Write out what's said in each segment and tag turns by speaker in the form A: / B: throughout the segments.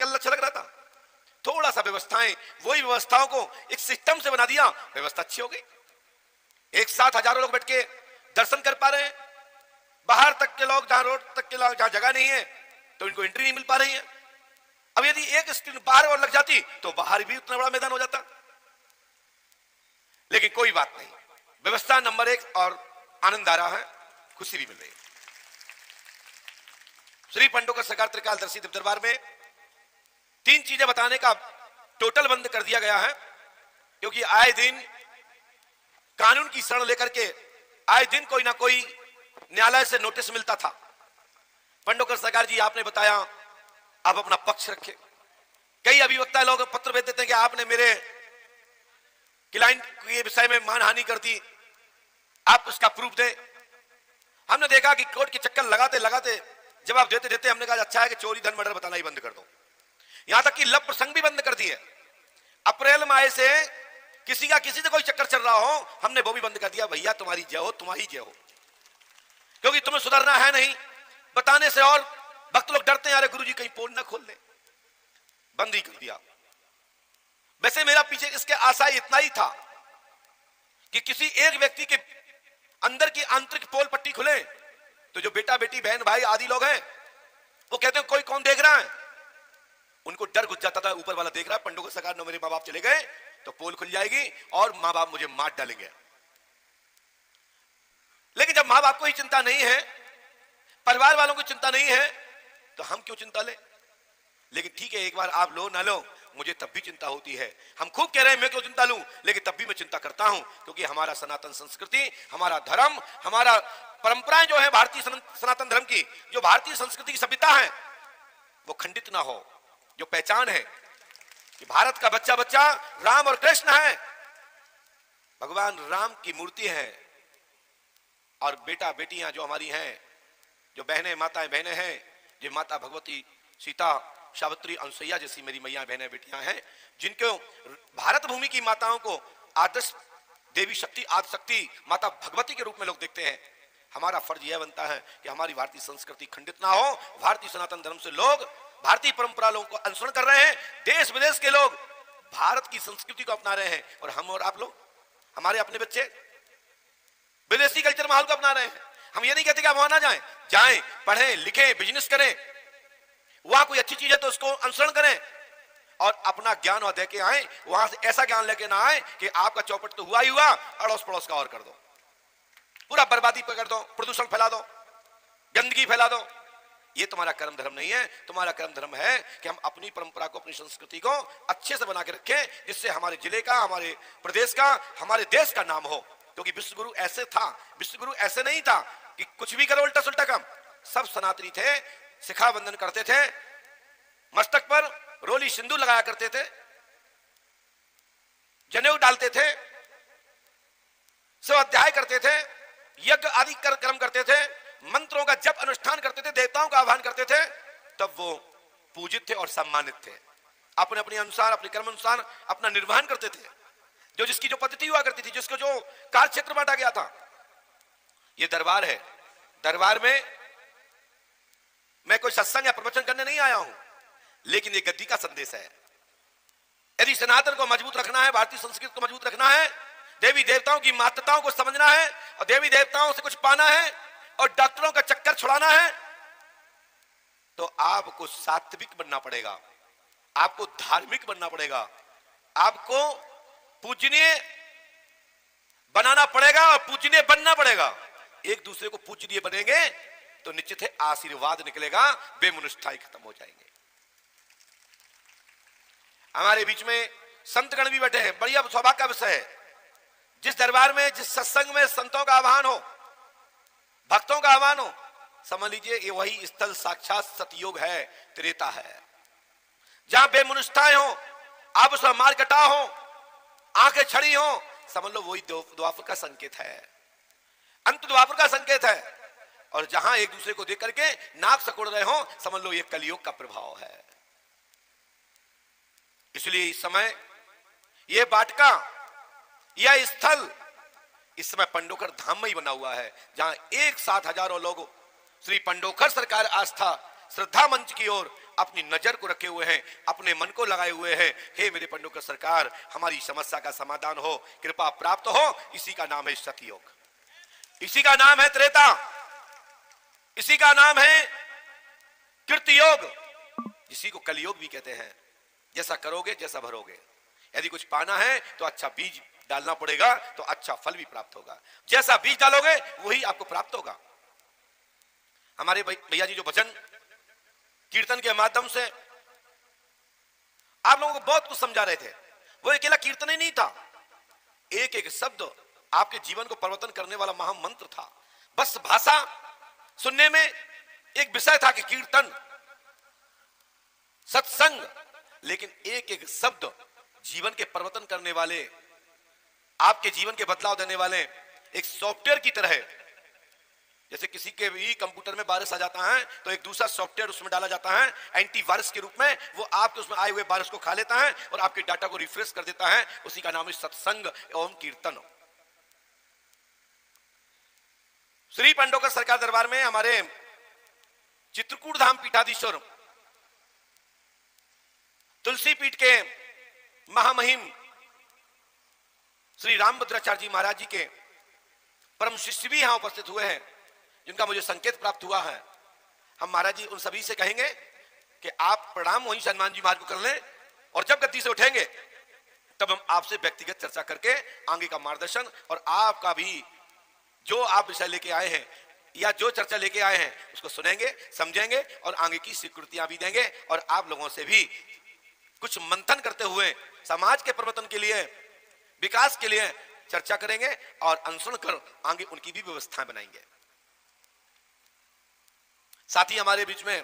A: कल अच्छा लग रहा था। थोड़ा सा व्यवस्थाएं, वही व्यवस्थाओं को एक सिस्टम से बना दिया, व्यवस्था अच्छी हो गई। एक साथ हजारों लोग बैठ के दर्शन कर पा रहे हैं। बाहर तक के लोग, जहां रोड तक के लोग, जहां जगह नहीं है तो इनको एंट्री नहीं मिल पा रही है। अब यदि एक स्क्रीन बाहर और लग जाती तो बाहर भी उतना बड़ा मैदान हो जाता। लेकिन कोई बात नहीं, व्यवस्था नंबर 1 और आनंद आ रहा है, खुशी भी मिल रही है। श्री पंडोकर सरकार त्रिकालदर्शी दरबार में 3 चीजें बताने का टोटल बंद कर दिया गया है, क्योंकि आए दिन कानून की शरण लेकर के आए दिन कोई ना कोई न्यायालय से नोटिस मिलता था। पंडोकर सरकार जी, आपने बताया आप अपना पक्ष रखे। कई अभिवक्ता लोग पत्र भेज देते हैं कि आपने मेरे क्लाइंट के विषय में मानहानि कर दी, आप उसका प्रूफ दे। हमने देखा कि कोर्ट के चक्कर लगाते लगाते जवाब देते देते हमने कहा अच्छा है कि चोरी धन मर्डर बताना ही बंद कर दो। यहां तक कि लव प्रसंग भी बंद कर दिए। अप्रैल माह से किसी का किसी से कोई चक्कर चल रहा हो, हमने वो भी बंद कर दिया। भैया तुम्हारी जय हो, तुम्हारी जय हो, क्योंकि तुम्हें सुधरना है नहीं। बताने से और भक्त लोग डरते हैं, अरे गुरुजी कहीं पोल ना खोल ले, बंद ही कर दिया। वैसे मेरा पीछे इसके आशा इतना ही था कि किसी एक व्यक्ति के अंदर की आंतरिक पोल पट्टी खुले तो जो बेटा बेटी बहन भाई आदि लोग हैं वो कहते हैं कोई कौन देख रहा है, उनको डर घुस जाता था, ऊपर वाला देख रहा है, पंडोकर सरकार ने मेरे माँ बाप चले गए तो पोल खुल जाएगी और माँ बाप मुझे मार डालेंगे। लेकिन जब माँ बाप को ही चिंता नहीं है, परिवार वालों को चिंता नहीं है, तो हम क्यों चिंता ले। लेकिन ठीक है, एक बार आप लो ना लो, मुझे तब भी चिंता होती है। हम खूब कह रहे हैं मैं क्यों चिंता लूं, लेकिन तब भी मैं चिंता करता हूं, क्योंकि हमारा सनातन संस्कृति, हमारा धर्म, हमारा परंपराएं जो है भारतीय सनातन धर्म की, जो भारतीय संस्कृति की सभ्यता है, वो खंडित ना हो। जो पहचान है कि भारत का बच्चा बच्चा राम और कृष्ण है, भगवान राम की मूर्ति है, और बेटा बेटियां जो हमारी हैं, जो बहनें माताएं बहनें हैं, जो माता भगवती सीता सावित्री अनुसुईया जैसी मेरी मैया बहनें बेटियां हैं, जिनको भारत भूमि की माताओं को आदर्श देवी शक्ति, आदि शक्ति माता भगवती के रूप में लोग देखते हैं। हमारा फर्ज यह बनता है कि हमारी भारतीय संस्कृति खंडित ना हो। भारतीय सनातन धर्म से लोग भारतीय परंपरा लोगों को अनुसरण कर रहे हैं, देश विदेश के लोग भारत की संस्कृति को अपना रहे हैं, और हम और आप लोग, हमारे अपने बच्चे विदेशी कल्चर माहौल को अपना रहे हैं। हम ये नहीं कहते कि आप वहां ना जाएं, जाएं, पढ़ें, लिखें, बिजनेस करें, वहां कोई अच्छी चीज है तो उसको अनुसरण करें, और अपना ज्ञान वहां दे के आए, वहां से ऐसा ज्ञान लेके ना आए कि आपका चौपट तो हुआ ही हुआ, अड़ोस पड़ोस का और कर दो, पूरा बर्बादी कर दो, प्रदूषण फैला दो, गंदगी फैला दो। ये तुम्हारा कर्म धर्म नहीं है। तुम्हारा कर्म धर्म है कि हम अपनी परंपरा को, अपनी संस्कृति को अच्छे से बना के रखें, जिससे हमारे जिले का, हमारे प्रदेश का, हमारे देश का नाम हो। क्योंकि विश्वगुरु ऐसे था, विश्वगुरु ऐसे नहीं था कि कुछ भी करो उल्टा सुल्टा काम। सब सनातनी थे, शिखा बंधन करते थे, मस्तक पर रोली सिंदूर लगाया करते थे, जनेऊ डालते थे, स्वाध्याय करते थे, यज्ञ आदि कर्म करते थे, मंत्रों का जप अनुष्ठान करते थे, देवताओं का आह्वान करते थे, तब वो पूजित थे और सम्मानित थे। अपने अपने अनुसार, अपने कर्म अनुसार अपना निर्वहन करते थे। जो जिसकी जो पद्धति हुआ करती थी, जिसको जो कार्य क्षेत्र बांटा गया था। ये दरबार है, दरबार में मैं कोई सत्संग या प्रवचन करने नहीं आया हूं, लेकिन ये गद्दी का संदेश है। यदि सनातन को मजबूत रखना है, भारतीय संस्कृति को मजबूत रखना है, देवी देवताओं की महत्ताओं को समझना है, और देवी देवताओं से कुछ पाना है, और डॉक्टरों का चक्कर छुड़ाना है, तो आपको सात्विक बनना पड़ेगा, आपको धार्मिक बनना पड़ेगा, आपको पूजनीय बनाना पड़ेगा और पूजनीय बनना पड़ेगा। एक दूसरे को पूजनीय बनेंगे तो निश्चित है आशीर्वाद निकलेगा, बेमुनिष्ठाई खत्म हो जाएंगे। हमारे बीच में संतगण भी बैठे हैं, बढ़िया सौभाग्य का विषय है। जिस दरबार में, जिस सत्संग में संतों का आह्वान हो, भक्तों का आह्वान हो, समझ लीजिए ये वही स्थल साक्षात सतयुग है, त्रेता है। जहां बेमुनिष्ठाएं हो, आप उसमें मार कटा हो, आंखें छड़ी हो, समझ लो वही द्वापर का संकेत है, अंत द्वापर का संकेत है। और जहां एक दूसरे को देख करके नाक सकोड़ रहे हो, समझ लो ये कलयुग का प्रभाव है। इसलिए इस समय ये बाटका, यह स्थल इस समय पंडोकर धाम में ही बना हुआ है, जहां एक साथ हजारों लोग श्री पंडोकर सरकार आस्था श्रद्धा मंच की ओर अपनी नजर को रखे हुए हैं, अपने मन को लगाए हुए हैं। हे मेरे पंडोकर सरकार, हमारी समस्या का समाधान हो, कृपा प्राप्त हो। इसी का नाम है सतयुग, इसी का नाम है त्रेता, इसी का नाम है कृतयोग, इसी को कलयुग भी कहते हैं। जैसा करोगे जैसा भरोगे। यदि कुछ पाना है तो अच्छा बीज डालना पड़ेगा, तो अच्छा फल भी प्राप्त होगा। जैसा बीज डालोगे वही आपको प्राप्त होगा। हमारे भैया जी जो भजन कीर्तन के माध्यम से आप लोगों को बहुत कुछ समझा रहे थे, वो अकेला कीर्तन ही नहीं था, एक एक शब्द आपके जीवन को परिवर्तन करने वाला महामंत्र था। बस भाषा सुनने में एक विषय था कि कीर्तन, सत्संग, लेकिन एक एक शब्द जीवन के परिवर्तन करने वाले, आपके जीवन के बदलाव देने वाले एक सॉफ्टवेयर की तरह है। जैसे किसी के भी कंप्यूटर में वायरस आ जाता है तो एक दूसरा सॉफ्टवेयर उसमें डाला जाता है एंटीवायरस के रूप में, वो आपके उसमें आए हुए वायरस को खा लेता है और आपके डाटा को रिफ्रेश कर देता है। उसी का नाम है सत्संग एवं कीर्तन। श्री पंडोकर सरकार दरबार में हमारे चित्रकूट धाम पीठाधीश्वर तुलसी पीठ के महामहिम श्री रामभद्राचार्य जी महाराज जी के परम शिष्य भी यहां उपस्थित हुए हैं, जिनका मुझे संकेत प्राप्त हुआ है। हम महाराज जी उन सभी से कहेंगे कि आप प्रणाम वहीं हनुमान जी महाराज को कर लें, और जब गद्दी से उठेंगे तब हम आपसे व्यक्तिगत चर्चा करके आगे का मार्गदर्शन और आपका भी जो आप विषय लेके आए हैं या जो चर्चा लेके आए हैं उसको सुनेंगे, समझेंगे और आगे की स्वीकृतियां भी देंगे। और आप लोगों से भी कुछ मंथन करते हुए समाज के परिवर्तन के लिए, विकास के लिए चर्चा करेंगे और अनुसरण कर आगे उनकी भी व्यवस्थाएं बनाएंगे। साथ ही हमारे बीच में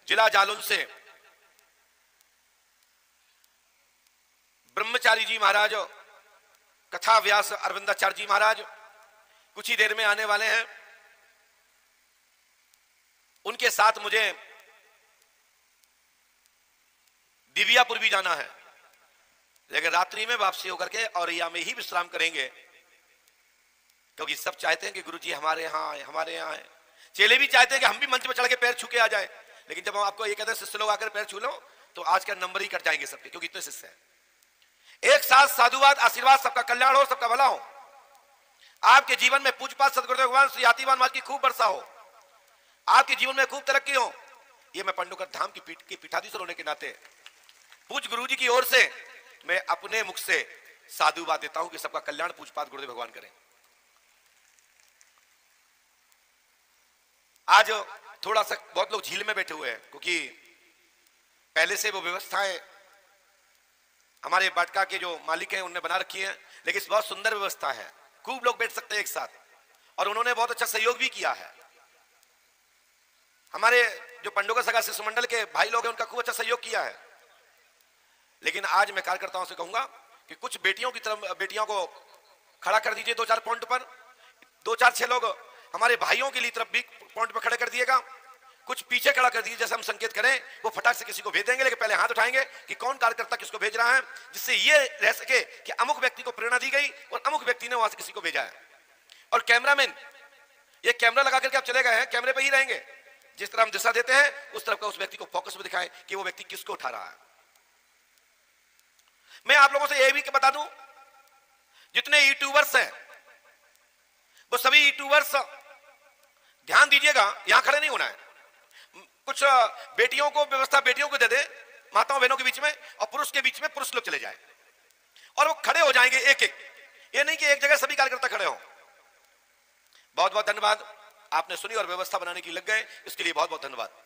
A: जिला जालौन से ब्रह्मचारी जी महाराज, कथा व्यास अरविंदाचार्य जी महाराज कुछ ही देर में आने वाले हैं। उनके साथ मुझे दिव्यापुर भी जाना है, लेकिन रात्रि में वापसी होकर के औरैया में ही विश्राम करेंगे, क्योंकि सब चाहते हैं कि गुरु जी हमारे यहाँ आए, हमारे यहाँ आए। चेले भी चाहते हैं कि हम भी मंच पर चढ़ के पैर छू के आ जाए, लेकिन जब हम आपको ये कहते हैं शिष्य लोग आकर पैर छू लो तो आज का नंबर ही कट जाएंगे सबके, क्योंकि इतने शिष्य हैं। एक साथ साधुवाद, आशीर्वाद, सबका कल्याण हो, सबका भला हो। आपके जीवन में पूजपाठ सदगुरुदेव भगवान श्री हाथीवान महाराज की खूब वर्षा हो, आपके जीवन में खूब तरक्की हो। ये मैं पंडोकर धाम की पीठाधीश्वर होने के नाते पूज गुरु जी की ओर से मैं अपने मुख से साधुवाद देता हूं कि सबका कल्याण पूजपाठ गुरुदेव भगवान करें। आज थोड़ा सा बहुत लोग झील में बैठे हुए हैं, क्योंकि पहले से वो व्यवस्थाएं हमारे बाटका के जो मालिक हैं उन्होंने बना रखी है, लेकिन बहुत सुंदर व्यवस्था है, खूब लोग बैठ सकते हैं एक साथ, और उन्होंने बहुत अच्छा सहयोग भी किया है। हमारे जो पंडोकर सगा शिष्य मंडल के भाई लोग हैं उनका खूब अच्छा सहयोग किया है। लेकिन आज मैं कार्यकर्ताओं से कहूंगा कि कुछ बेटियों की तरफ, बेटियों को खड़ा कर दीजिए 2-4 पॉइंट पर, 2-4-6 लोग हमारे भाइयों के लिए तरफ भी पॉइंट पर खड़े कर दिएगा, कुछ पीछे खड़ा कर दीजिए। जैसे हम संकेत करें वो फटाक से किसी को भेज देंगे, लेकिन पहले हाथ उठाएंगे कि कौन कार्यकर्ता किसको भेज रहा है, जिससे ये रह सके कि अमुक व्यक्ति को प्रेरणा दी गई और अमुक व्यक्ति ने वहां से किसी को भेजा है। और कैमरामैन, ये कैमरा लगा करके आप चले गए हैं, कैमरे पर ही रहेंगे, जिस तरह हम दिशा देते हैं उस तरफ का उस व्यक्ति को फोकस में दिखाएं कि वो व्यक्ति किसको उठा रहा है। मैं आप लोगों से यह भी बता दूं, जितने यूट्यूबर्स हैं वो सभी यूट्यूबर्स ध्यान दीजिएगा, यहां खड़े नहीं होना है। कुछ बेटियों को व्यवस्था बेटियों को दे दे, माताओं बहनों के बीच में, और पुरुष के बीच में पुरुष लोग चले जाए और वो खड़े हो जाएंगे एक एक, ये नहीं कि एक जगह सभी कार्यकर्ता खड़े हो। बहुत बहुत धन्यवाद, आपने सुनी और व्यवस्था बनाने की लग गए, इसके लिए बहुत बहुत धन्यवाद।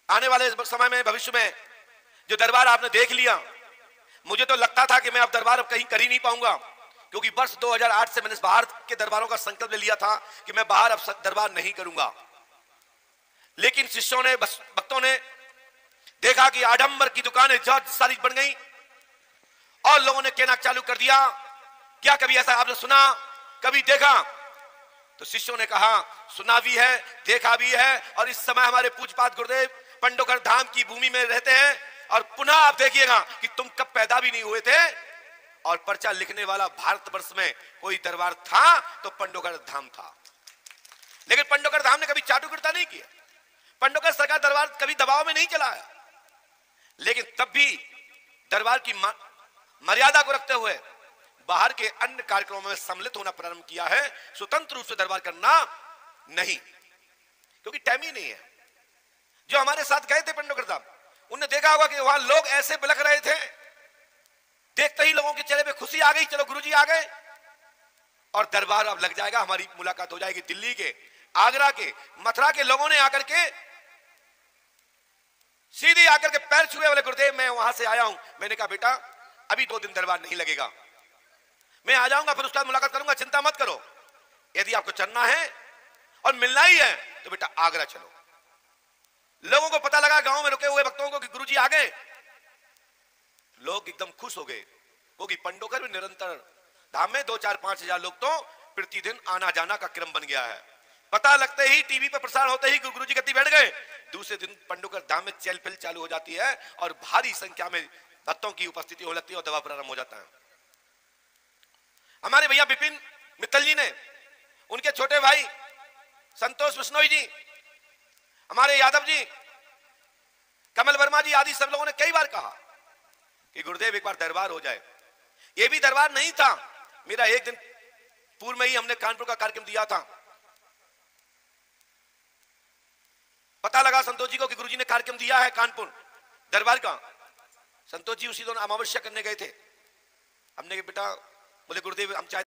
A: आने वाले समय में, भविष्य में जो दरबार आपने देख लिया, मुझे तो लगता था कि मैं अब दरबार अब कहीं कर ही नहीं पाऊंगा, क्योंकि वर्ष 2008 से मैंने बाहर के दरबारों का संकल्प ले लिया था कि मैं बाहर अब दरबार नहीं करूंगा। लेकिन शिष्यों ने, भक्तों ने देखा कि आडंबर की दुकानें जज सारी बन गई और लोगों ने कहना चालू कर दिया, क्या कभी ऐसा आपने सुना, कभी देखा? तो शिष्यों ने कहा सुना भी है, देखा भी है, और इस समय हमारे पूज्यपाद गुरुदेव पंडोकर धाम की भूमि में रहते हैं। और पुनः आप देखिएगा कि तुम कब पैदा भी नहीं हुए थे और पर्चा लिखने वाला भारतवर्ष में कोई दरबार था तो पंडोकर धाम था। लेकिन पंडोकर धाम ने कभी चाटुकरता नहीं किया। पंडोकर सरकार दरबार कभी दबाव में नहीं चलाया, लेकिन तब भी दरबार की मर्यादा को रखते हुए बाहर के अन्य कार्यक्रमों में सम्मिलित होना प्रारंभ किया है, स्वतंत्र रूप से दरबार करना नहीं, क्योंकि टाइम ही नहीं है। जो हमारे साथ गए थे पंडोकर धाम, उन्होंने देखा होगा कि वहां लोग ऐसे बिलख रहे थे, देखते ही लोगों के चेहरे पे खुशी आ गई, चलो गुरुजी आ गए और दरबार अब लग जाएगा, हमारी मुलाकात हो जाएगी। दिल्ली के, आगरा के, मथुरा के लोगों ने आकर के सीधे आकर के पैर छुए, बोले गुरुदेव मैं वहां से आया हूं। मैंने कहा बेटा अभी 2 दिन दरबार नहीं लगेगा, मैं आ जाऊंगा, फिर उसके बाद मुलाकात करूंगा, चिंता मत करो। यदि आपको चलना है और मिलना ही है तो बेटा आगरा चलो। लोगों को पता लगा, गांव में रुके हुए भक्तों को, कि गुरुजी आ गए। लोग एकदम खुश हो गए, क्योंकि पंडोकर में निरंतर धाम में 2-4-5 हजार लोग तो प्रतिदिन आना जाना का क्रम बन गया है। पता लगते ही, टीवी पर प्रसारण होते ही गुरुजी गद्दी बैठ गए, दूसरे दिन पंडोकर धाम में चहल पहल चालू हो जाती है और भारी संख्या में भक्तों की उपस्थिति हो लगती है और दवा प्रारंभ हो जाता है। हमारे भैया विपिन मित्तल जी ने, उनके छोटे भाई संतोष बिश्नोई जी, हमारे यादव जी, कमल वर्मा जी आदि सब लोगों ने कई बार कहा कि गुरुदेव एक बार दरबार हो जाए। ये भी दरबार नहीं था, मेरा एक दिन पूर्व में ही हमने कानपुर का कार्यक्रम दिया था। पता लगा संतोष जी को कि गुरुजी ने कार्यक्रम दिया है कानपुर दरबार का। संतोष जी उसी दिन अमावस्या करने गए थे। हमने बेटा, बोले गुरुदेव हम चाहते